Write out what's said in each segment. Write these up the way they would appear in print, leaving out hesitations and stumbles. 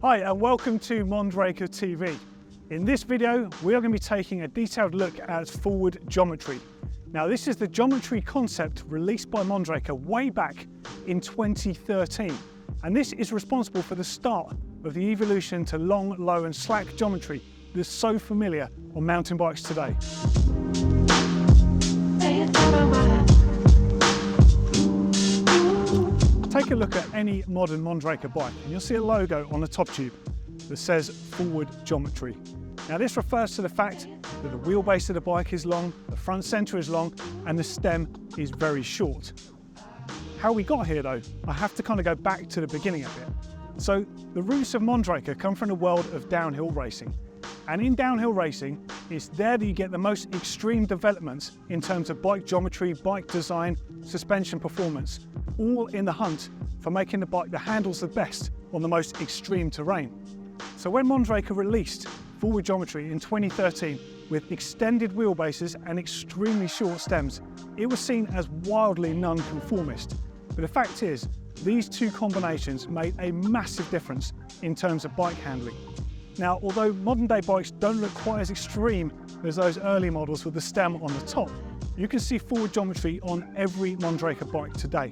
Hi and welcome to Mondraker TV. In this video we are going to be taking a detailed look at forward geometry. Now this is the geometry concept released by Mondraker way back in 2013, and this is responsible for the start of the evolution to long, low and slack geometry that's so familiar on mountain bikes today. Take a look at any modern Mondraker bike and you'll see a logo on the top tube that says forward geometry. Now this refers to the fact that the wheelbase of the bike is long, the front centre is long and the stem is very short. How we got here though, I have to kind of go back to the beginning a bit. So the roots of Mondraker come from the world of downhill racing. And in downhill racing, it's there that you get the most extreme developments in terms of bike geometry, bike design, suspension performance, all in the hunt for making the bike that handles the best on the most extreme terrain. So when Mondraker released forward geometry in 2013 with extended wheelbases and extremely short stems, it was seen as wildly non-conformist. But the fact is, these two combinations made a massive difference in terms of bike handling. Now, although modern day bikes don't look quite as extreme as those early models with the stem on the top, you can see forward geometry on every Mondraker bike today.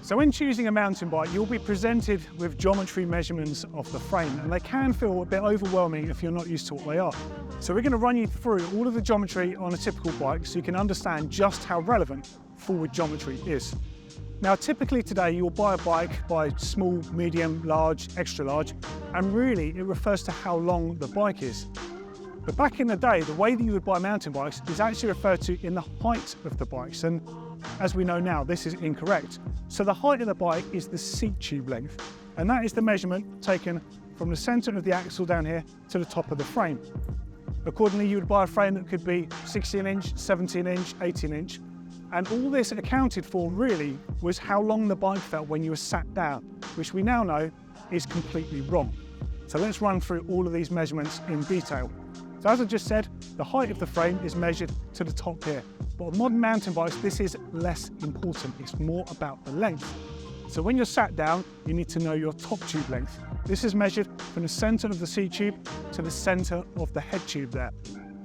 So when choosing a mountain bike, you'll be presented with geometry measurements of the frame, and they can feel a bit overwhelming if you're not used to what they are. So we're going to run you through all of the geometry on a typical bike so you can understand just how relevant forward geometry is. Now typically today you'll buy a bike by small, medium, large, extra large, and really it refers to how long the bike is. But back in the day, the way that you would buy mountain bikes is actually referred to in the height of the bikes, and as we know now, this is incorrect. So the height of the bike is the seat tube length, and that is the measurement taken from the centre of the axle down here to the top of the frame. Accordingly, you would buy a frame that could be 16 inch, 17 inch, 18 inch, and all this accounted for really was how long the bike felt when you were sat down, which we now know is completely wrong. So let's run through all of these measurements in detail. So as I just said, the height of the frame is measured to the top here. But on modern mountain bikes, this is less important. It's more about the length. So when you're sat down, you need to know your top tube length. This is measured from the centre of the seat tube to the centre of the head tube there.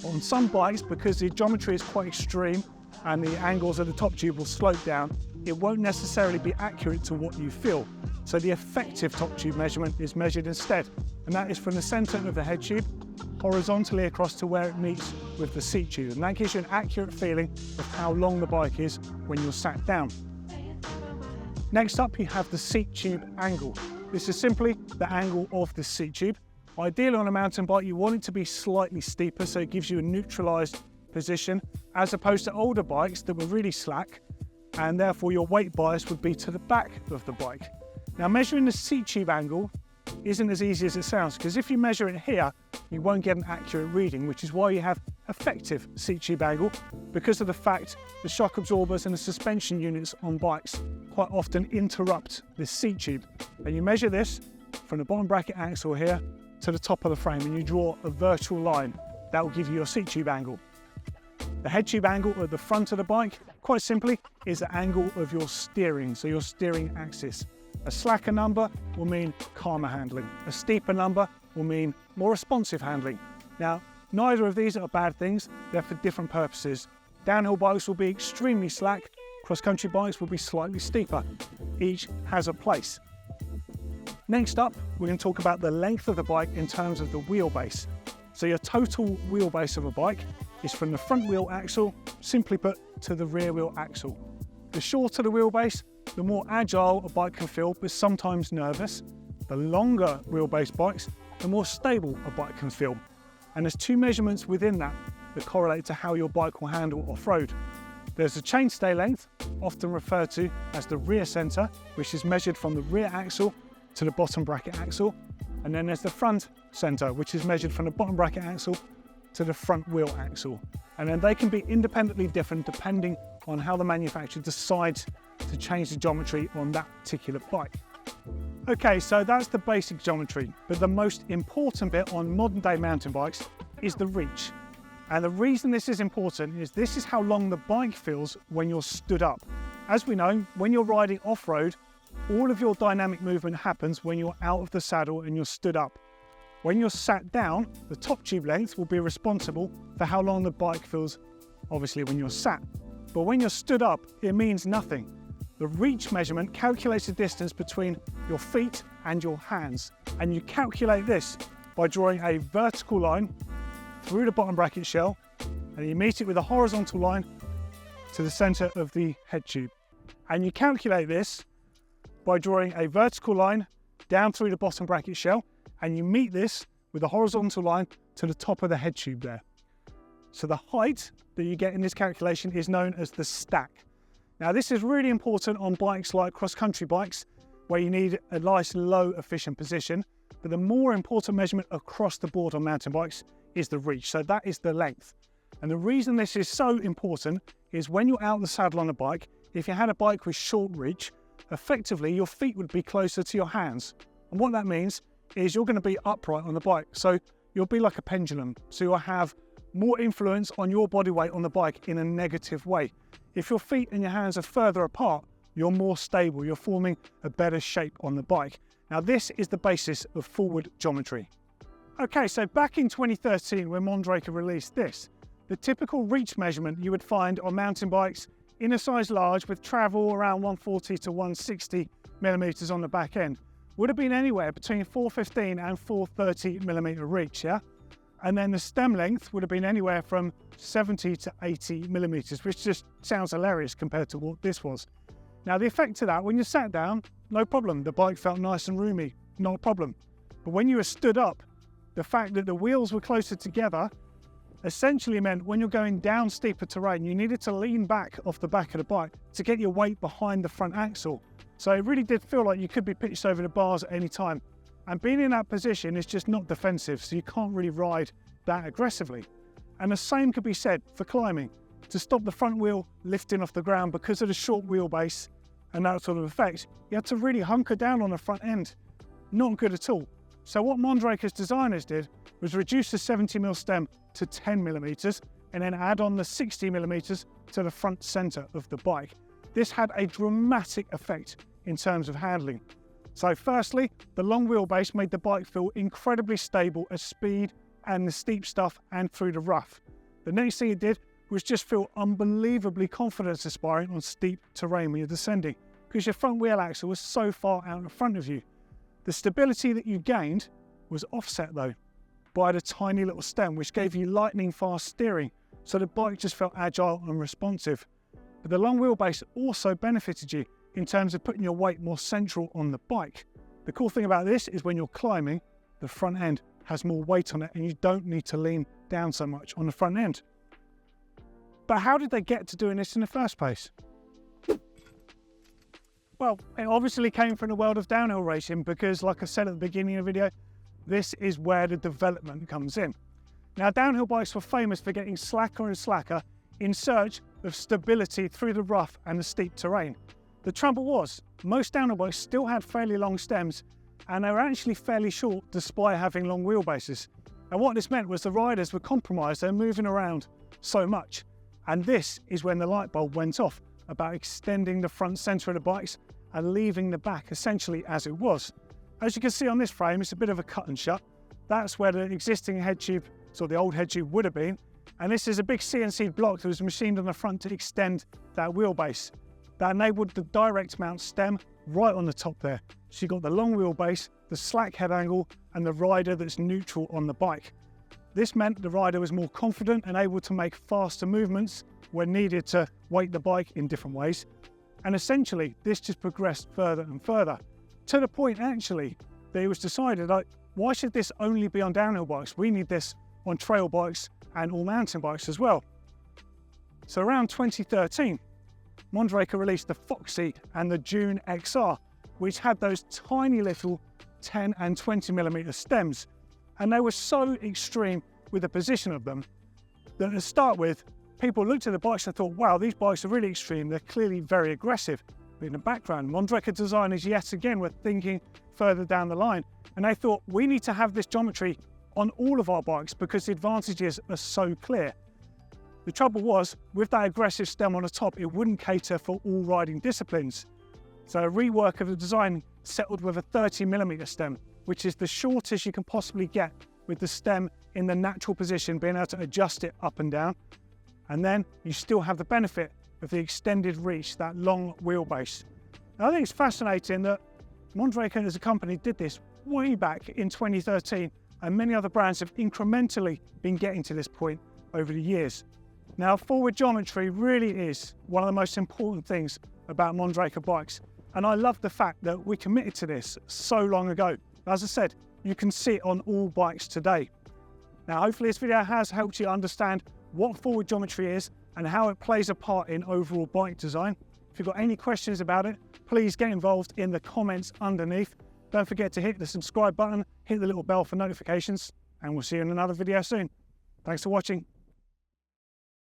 On some bikes, because the geometry is quite extreme and the angles of the top tube will slope down, it won't necessarily be accurate to what you feel. So the effective top tube measurement is measured instead, and that is from the centre of the head tube horizontally across to where it meets with the seat tube, and that gives you an accurate feeling of how long the bike is when you're sat down. Next up, you have the seat tube angle. This is simply the angle of the seat tube. Ideally on a mountain bike, you want it to be slightly steeper so it gives you a neutralised position, as opposed to older bikes that were really slack, and therefore your weight bias would be to the back of the bike. Now measuring the seat tube angle isn't as easy as it sounds, because if you measure it here, you won't get an accurate reading, which is why you have effective seat tube angle, because of the fact the shock absorbers and the suspension units on bikes quite often interrupt this seat tube. And you measure this from the bottom bracket axle here to the top of the frame, and you draw a virtual line. That will give you your seat tube angle. The head tube angle at the front of the bike, quite simply, is the angle of your steering, so your steering axis. A slacker number will mean calmer handling. A steeper number will mean more responsive handling. Now, neither of these are bad things, they're for different purposes. Downhill bikes will be extremely slack, cross-country bikes will be slightly steeper. Each has a place. Next up, we're going to talk about the length of the bike in terms of the wheelbase. So your total wheelbase of a bike is from the front wheel axle, simply put, to the rear wheel axle. The shorter the wheelbase, the more agile a bike can feel, but sometimes nervous. The longer wheelbase bikes, the more stable a bike can feel. And there's two measurements within that correlate to how your bike will handle off-road. There's the chainstay length, often referred to as the rear centre, which is measured from the rear axle to the bottom bracket axle. And then there's the front centre, which is measured from the bottom bracket axle to the front wheel axle. And then they can be independently different depending on how the manufacturer decides to change the geometry on that particular bike. Okay, so that's the basic geometry, but the most important bit on modern day mountain bikes is the reach. And the reason this is important is this is how long the bike feels when you're stood up. As we know, when you're riding off-road, all of your dynamic movement happens when you're out of the saddle and you're stood up. When you're sat down, the top tube length will be responsible for how long the bike feels, obviously when you're sat. But when you're stood up, it means nothing. The reach measurement calculates the distance between your feet and your hands. And you calculate this by drawing a vertical line through the bottom bracket shell, and you meet it with a horizontal line to the center of the head tube. And you calculate this by drawing a vertical line down through the bottom bracket shell, and you meet this with a horizontal line to the top of the head tube there. So the height that you get in this calculation is known as the stack. Now this is really important on bikes like cross-country bikes, where you need a nice low efficient position, but the more important measurement across the board on mountain bikes is the reach, so that is the length. And the reason this is so important is when you're out of the saddle on a bike, if you had a bike with short reach, effectively your feet would be closer to your hands. And what that means is you're going to be upright on the bike, so you'll be like a pendulum, so you'll have more influence on your body weight on the bike in a negative way. If your feet and your hands are further apart, you're more stable, you're forming a better shape on the bike. Now this is the basis of forward geometry. Okay, so back in 2013 when Mondraker released this, the typical reach measurement you would find on mountain bikes in a size large with travel around 140 to 160 millimeters on the back end would have been anywhere between 415 and 430 millimeter reach, yeah? And then the stem length would have been anywhere from 70 to 80 millimeters, which just sounds hilarious compared to what this was. Now the effect of that, when you sat down, no problem, the bike felt nice and roomy, not a problem. But when you were stood up, the fact that the wheels were closer together essentially meant when you're going down steeper terrain, you needed to lean back off the back of the bike to get your weight behind the front axle. So it really did feel like you could be pitched over the bars at any time. And being in that position is just not defensive, so you can't really ride that aggressively. And the same could be said for climbing. To stop the front wheel lifting off the ground because of the short wheelbase and that sort of effect, you had to really hunker down on the front end. Not good at all. So what Mondraker's designers did was reduce the 70mm stem to 10mm and then add on the 60mm to the front center of the bike. This had a dramatic effect in terms of handling. So firstly, the long wheelbase made the bike feel incredibly stable at speed and the steep stuff and through the rough. The next thing it did was just feel unbelievably confidence inspiring on steep terrain when you're descending, because your front wheel axle was so far out in front of you. The stability that you gained was offset though by the tiny little stem, which gave you lightning fast steering, so the bike just felt agile and responsive. But the long wheelbase also benefited you in terms of putting your weight more central on the bike. The cool thing about this is when you're climbing, the front end has more weight on it and you don't need to lean down so much on the front end. But how did they get to doing this in the first place? Well, it obviously came from the world of downhill racing because, like I said at the beginning of the video, this is where the development comes in. Now, downhill bikes were famous for getting slacker and slacker in search of stability through the rough and the steep terrain. The trouble was, most downhill bikes still had fairly long stems and they were actually fairly short despite having long wheelbases. And what this meant was the riders were compromised and moving around so much. And this is when the light bulb went off about extending the front centre of the bikes and leaving the back essentially as it was. As you can see on this frame, it's a bit of a cut and shut. That's where the existing head tube, so the old head tube would have been. And this is a big CNC block that was machined on the front to extend that wheelbase. That enabled the direct mount stem right on the top there. So you got the long wheelbase, the slack head angle, and the rider that's neutral on the bike. This meant the rider was more confident and able to make faster movements when needed to weight the bike in different ways. And essentially, this just progressed further and further, to the point actually that it was decided, like, why should this only be on downhill bikes? We need this on trail bikes and all mountain bikes as well. So around 2013, Mondraker released the Foxy and the Dune XR, which had those tiny little 10 and 20mm stems. And they were so extreme with the position of them that to start with, people looked at the bikes and thought, wow, these bikes are really extreme. They're clearly very aggressive. But in the background, Mondraker designers yet again were thinking further down the line. And they thought, we need to have this geometry on all of our bikes because the advantages are so clear. The trouble was, with that aggressive stem on the top, it wouldn't cater for all riding disciplines. So a rework of the design settled with a 30mm stem, which is the shortest you can possibly get with the stem in the natural position, being able to adjust it up and down. And then you still have the benefit of the extended reach, that long wheelbase. And I think it's fascinating that Mondraker as a company did this way back in 2013, and many other brands have incrementally been getting to this point over the years. Now, forward geometry really is one of the most important things about Mondraker bikes, and I love the fact that we committed to this so long ago. As I said, you can see it on all bikes today. Now, hopefully this video has helped you understand what forward geometry is and how it plays a part in overall bike design. If you've got any questions about it, please get involved in the comments underneath. Don't forget to hit the subscribe button, hit the little bell for notifications, and we'll see you in another video soon. Thanks for watching.